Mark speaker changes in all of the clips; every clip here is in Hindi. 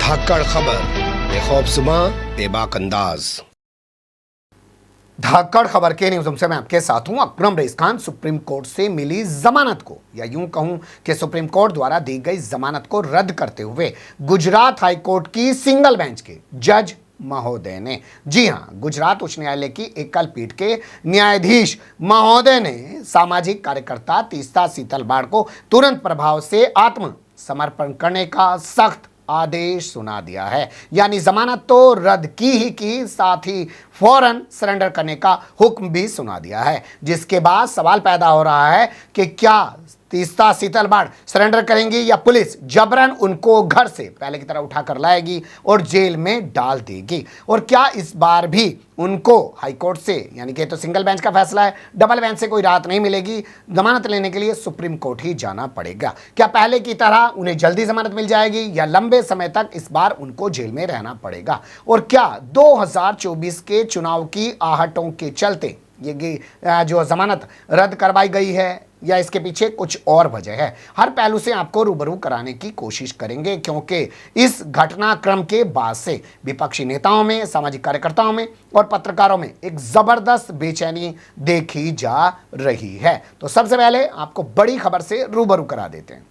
Speaker 1: धाकड़ खबर, बेखौफजुमा बेबाक अंदाज।
Speaker 2: धाकड़ खबर के न्यूज़ से मैं आपके साथ हूं अकरम रईस खान। सुप्रीम कोर्ट से मिली जमानत को, या यूं कहूं कि सुप्रीम कोर्ट द्वारा दी गई जमानत को रद्द करते हुए गुजरात हाई कोर्ट की सिंगल बेंच के जज महोदय ने, जी हां, गुजरात उच्च न्यायालय की एकल पीठ के न्यायाधीश महोदय ने सामाजिक कार्यकर्ता तीस्ता सीतलवाड़ को तुरंत प्रभाव से आत्मसमर्पण करने का सख्त आदेश सुना दिया है। यानी जमानत तो रद्द की ही की, साथ ही फौरन सरेंडर करने का हुक्म भी सुना दिया है। जिसके बाद सवाल पैदा हो रहा है कि क्या तीस्ता सीतलवाड़ सरेंडर करेंगी या पुलिस जबरन उनको घर से पहले की तरह उठाकर लाएगी और जेल में डाल देगी। और क्या इस बार भी उनको हाईकोर्ट से, यानी कि तो सिंगल बेंच का फैसला है, डबल बेंच से कोई राहत नहीं मिलेगी, जमानत लेने के लिए सुप्रीम कोर्ट ही जाना पड़ेगा। क्या पहले की तरह उन्हें जल्दी जमानत मिल जाएगी या लंबे समय तक इस बार उनको जेल में रहना पड़ेगा। और क्या 2024 के चुनाव की आहटों के चलते ये जो जमानत रद्द करवाई गई है या इसके पीछे कुछ और वजह है, हर पहलू से आपको रूबरू कराने की कोशिश करेंगे। क्योंकि इस घटनाक्रम के बाद से विपक्षी नेताओं में, सामाजिक कार्यकर्ताओं में और पत्रकारों में एक जबरदस्त बेचैनी देखी जा रही है। तो सबसे पहले आपको बड़ी खबर से रूबरू करा देते हैं।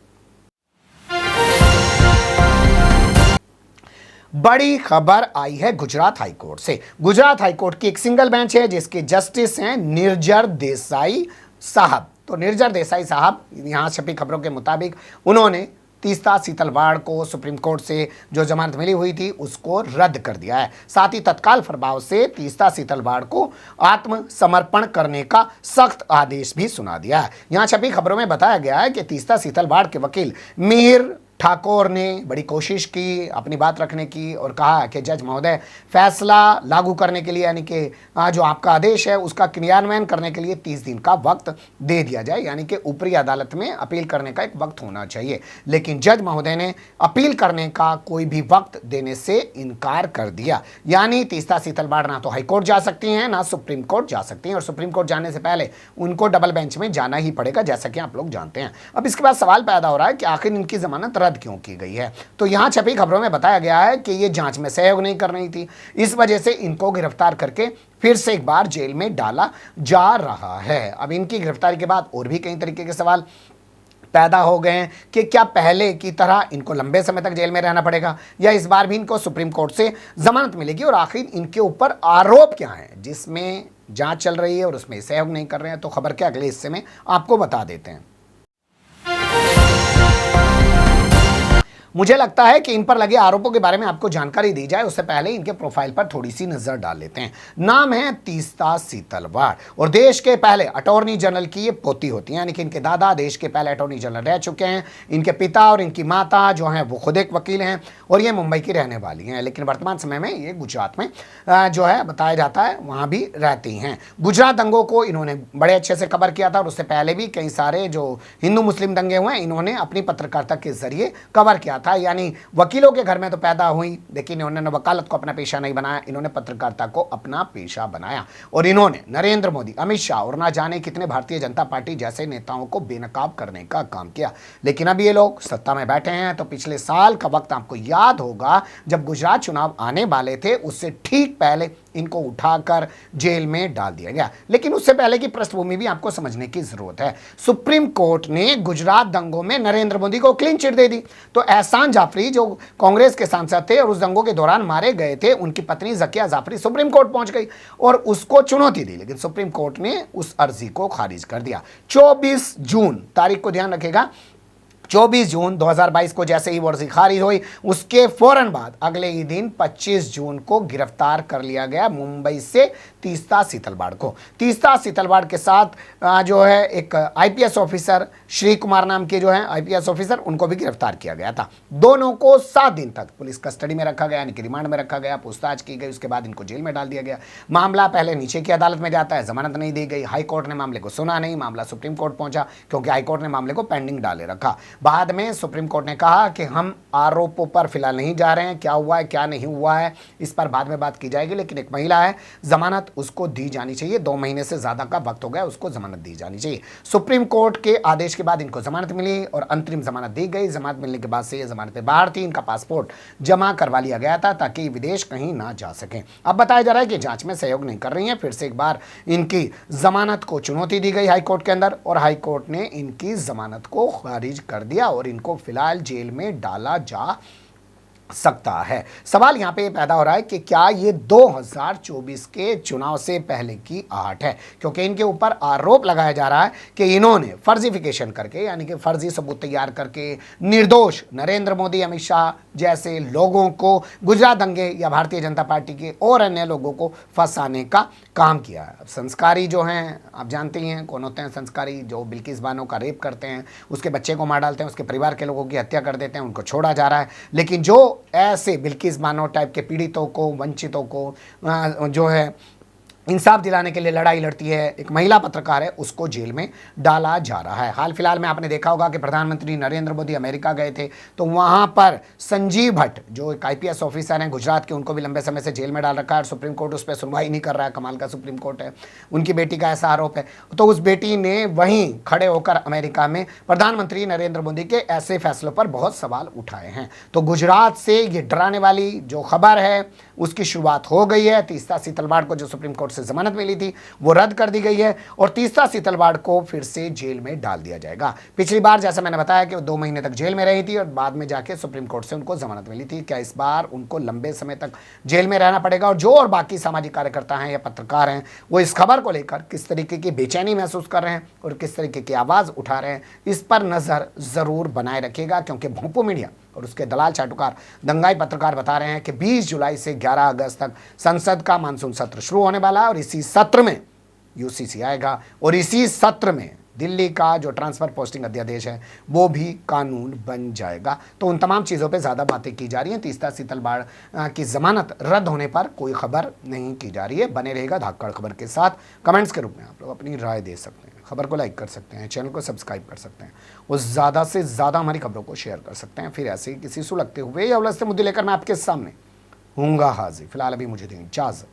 Speaker 2: बड़ी खबर आई है गुजरात हाईकोर्ट से। गुजरात हाईकोर्ट की एक सिंगल बेंच है जिसके जस्टिस हैं निर्जर देसाई साहब। तो निर्जर देसाई साहब, यहां छपी खबरों के मुताबिक, उन्होंने तीस्ता सीतलवाड़ को सुप्रीम कोर्ट से जो जमानत मिली हुई थी उसको रद्द कर दिया है। साथ ही तत्काल प्रभाव से तीस्ता सीतलवाड़ को आत्मसमर्पण करने का सख्त आदेश भी सुना दिया है। यहां छपी खबरों में बताया गया है कि तीस्ता सीतलवाड़ के वकील मिहिर ठाकुर ने बड़ी कोशिश की अपनी बात रखने की और कहा कि जज महोदय, फैसला लागू करने के लिए, यानी कि जो आपका आदेश है उसका क्रियान्वयन करने के लिए 30 दिन का वक्त दे दिया जाए, यानी कि ऊपरी अदालत में अपील करने का एक वक्त होना चाहिए। लेकिन जज महोदय ने अपील करने का कोई भी वक्त देने से इनकार कर दिया। यानी तीस्ता सीतलवाड़ ना तो हाईकोर्ट जा सकती हैं ना सुप्रीम कोर्ट जा सकती हैं, और सुप्रीम कोर्ट जाने से पहले उनको डबल बेंच में जाना ही पड़ेगा, जैसा कि आप लोग जानते हैं। अब इसके बाद सवाल पैदा हो रहा है कि आखिर इनकी जमानत रद्द क्यों की गई है। तो यहां छपी खबरों में बताया गया है कि ये जांच में सहयोग नहीं कर रही थी, इस वजह से इनको गिरफ्तार करके फिर से एक बार जेल में डाला जा रहा है। अब इनकी गिरफ्तारी के बाद और भी कई तरीके के सवाल पैदा हो गए हैं कि क्या पहले की तरह इनको लंबे समय तक जेल में रहना पड़ेगा या इस बार भी इनको सुप्रीम कोर्ट से जमानत मिलेगी, और आखिर इनके ऊपर आरोप क्या है जिसमें जांच चल रही है और उसमें सहयोग नहीं कर रहे हैं। तो खबर के अगले हिस्से में आपको बता देते हैं। मुझे लगता है कि इन पर लगे आरोपों के बारे में आपको जानकारी दी जाए उससे पहले इनके प्रोफाइल पर थोड़ी सी नजर डाल लेते हैं। नाम है तीस्ता सीतलवाड़ और देश के पहले अटॉर्नी जनरल की ये पोती होती हैं, यानी कि इनके दादा देश के पहले अटॉर्नी जनरल रह चुके हैं। इनके पिता और इनकी माता जो हैं वो खुद एक वकील हैं और ये मुंबई की रहने वाली हैं, लेकिन वर्तमान समय में ये गुजरात में जो है बताया जाता है वहाँ भी रहती हैं। गुजरात दंगों को इन्होंने बड़े अच्छे से कवर किया था और उससे पहले भी कई सारे जो हिंदू मुस्लिम दंगे हुए इन्होंने अपनी पत्रकारिता के जरिए कवर किया था। यानी वकीलों के घर में तो पैदा हुई, लेकिन इन्होंने वकालत को अपना पेशा नहीं बनाया, इन्होंने पत्रकारिता को अपना पेशा बनाया। और इन्होंने नरेंद्र मोदी, अमित शाह और ना जाने कितने भारतीय जनता पार्टी जैसे नेताओं को बेनकाब करने का काम किया। लेकिन अब ये लोग सत्ता में बैठे हैं। तो पिछले साल का वक्त आपको याद होगा, जब गुजरात चुनाव आने वाले थे उससे ठीक पहले इनको उठाकर जेल में डाल दिया गया। लेकिन उससे पहले की पृष्ठभूमि भी आपको समझने की जरूरत है। सुप्रीम कोर्ट ने गुजरात दंगों में नरेंद्र मोदी को क्लीन चिट दे दी। तो एहसान जाफरी जो कांग्रेस के सांसद थे और उस दंगों के दौरान मारे गए थे, उनकी पत्नी जकिया जाफरी सुप्रीम कोर्ट पहुंच गई और उसको चुनौती दी, लेकिन सुप्रीम कोर्ट ने उस अर्जी को खारिज कर दिया। 24 जून, तारीख को ध्यान रखेगा, 24 जून 2022 को जैसे ही वर्जी खारिज हुई उसके फौरन बाद अगले ही दिन 25 जून को गिरफ्तार कर लिया गया मुंबई से तीस्ता सीतलवाड़ को। तीस्ता सीतलवाड़ के साथ जो है एक आईपीएस ऑफिसर श्री कुमार नाम के जो है आईपीएस ऑफिसर, उनको भी गिरफ्तार किया गया था। दोनों को 7 दिन तक पुलिस कस्टडी में रखा गया, यानी कि रिमांड में रखा गया, पूछताछ की गई, उसके बाद इनको जेल में डाल दिया गया। मामला पहले नीचे की अदालत में जाता है, जमानत नहीं दी गई, हाईकोर्ट ने मामले को सुना नहीं, मामला सुप्रीम कोर्ट पहुंचा क्योंकि हाईकोर्ट ने मामले को पेंडिंग डाले रखा। बाद में सुप्रीम कोर्ट ने कहा कि हम आरोपों पर फिलहाल नहीं जा रहे हैं, क्या हुआ है क्या नहीं हुआ है इस पर बाद में बात की जाएगी, लेकिन एक महिला है, जमानत उसको दी जानी चाहिए। 2 महीने से ज़्यादा का वक्त हो गया, उसको जमानत दी जानी चाहिए। सुप्रीम कोर्ट के आदेश के बाद इनको जमानत मिली और अंतरिम जमानत दी गई। जमानत मिलने के बाद से ये जमानत पे बाहर थी। इनका पासपोर्ट जमा करवा लिया गया था ताकि विदेश कहीं ना जा सकें। अब बताया जा रहा है कि जांच में सहयोग नहीं कर रही हैं। फिर से एक बार इनकी जमानत को चुनौती दी गई हाईकोर्ट के अंदर और हाईकोर्ट ने इनकी जमानत को खारिज कर दिया और इनको फिलहाल जेल में डाला जा सकता है। सवाल यहां पे पैदा हो रहा है कि क्या ये 2024 के चुनाव से पहले की आहट है, क्योंकि इनके ऊपर आरोप लगाया जा रहा है कि इन्होंने फर्जिफिकेशन करके यानी कि फर्जी सबूत तैयार करके निर्दोष नरेंद्र मोदी, अमित शाह जैसे लोगों को, गुजरात दंगे या भारतीय जनता पार्टी के और अन्य लोगों को फंसाने का काम किया है। अब संस्कारी जो हैं, आप जानते ही हैं कौन होते हैं संस्कारी, जो बिल्किस बानो का रेप करते हैं, उसके बच्चे को मार डालते हैं, उसके परिवार के लोगों की हत्या कर देते हैं, उनको छोड़ा जा रहा है। लेकिन जो ऐसे बिल्किस बानो टाइप के पीड़ितों को, वंचितों को जो है इंसाफ दिलाने के लिए लड़ाई लड़ती है, एक महिला पत्रकार है, उसको जेल में डाला जा रहा है। हाल फिलहाल में आपने देखा होगा कि प्रधानमंत्री नरेंद्र मोदी अमेरिका गए थे, तो वहां पर संजीव भट्ट जो एक IPS ऑफिसर हैं गुजरात के, उनको भी लंबे समय से जेल में डाल रखा है। सुप्रीम कोर्ट उस पर सुनवाई नहीं कर रहा है। कमाल का सुप्रीम कोर्ट है। उनकी बेटी का ऐसा आरोप है, तो उस बेटी ने वहीं खड़े होकर अमेरिका में प्रधानमंत्री नरेंद्र मोदी के ऐसे फैसलों पर बहुत सवाल उठाए हैं। तो गुजरात से ये डराने वाली जो खबर है उसकी शुरुआत हो गई है। तीसरा शीतलवाड़ को जो सुप्रीम कोर्ट से जमानत मिली थी वो रद्द कर दी गई है और तीसरा शीतलवाड़ को फिर से जेल में डाल दिया जाएगा। पिछली बार जैसा मैंने बताया कि वो 2 महीने तक जेल में रही थी और बाद में जाके सुप्रीम कोर्ट से उनको जमानत मिली थी। क्या इस बार उनको लंबे समय तक जेल में रहना पड़ेगा? और जो और बाकी सामाजिक कार्यकर्ता हैं या पत्रकार हैं वो इस खबर को लेकर किस तरीके की बेचैनी महसूस कर रहे हैं और किस तरीके की आवाज उठा रहे हैं, इस पर नजर जरूर बनाए रखिएगा, क्योंकि भोंपू मीडिया और उसके दलाल चाटुकार दंगाई पत्रकार बता रहे हैं कि 20 जुलाई से 11 अगस्त तक संसद का मानसून सत्र शुरू होने वाला है और इसी सत्र में UCC आएगा और इसी सत्र में दिल्ली का जो ट्रांसफर पोस्टिंग अध्यादेश है वो भी कानून बन जाएगा। तो उन तमाम चीज़ों पे ज़्यादा बातें की जा रही हैं। तीसरा शीतलवाड़ की जमानत रद्द होने पर कोई खबर नहीं की जा रही है। बने रहेगा धाकड़ खबर के साथ। कमेंट्स के रूप में आप लोग अपनी राय दे सकते हैं, खबर को लाइक कर सकते हैं, चैनल को सब्सक्राइब कर सकते हैं और ज़्यादा से ज़्यादा हमारी खबरों को शेयर कर सकते हैं। फिर ऐसे ही किसी सुलगते हुए या उलझते मुद्दे लेकर मैं आपके सामने हूँगा हाजिर। फिलहाल अभी मुझे दें इजाज़त।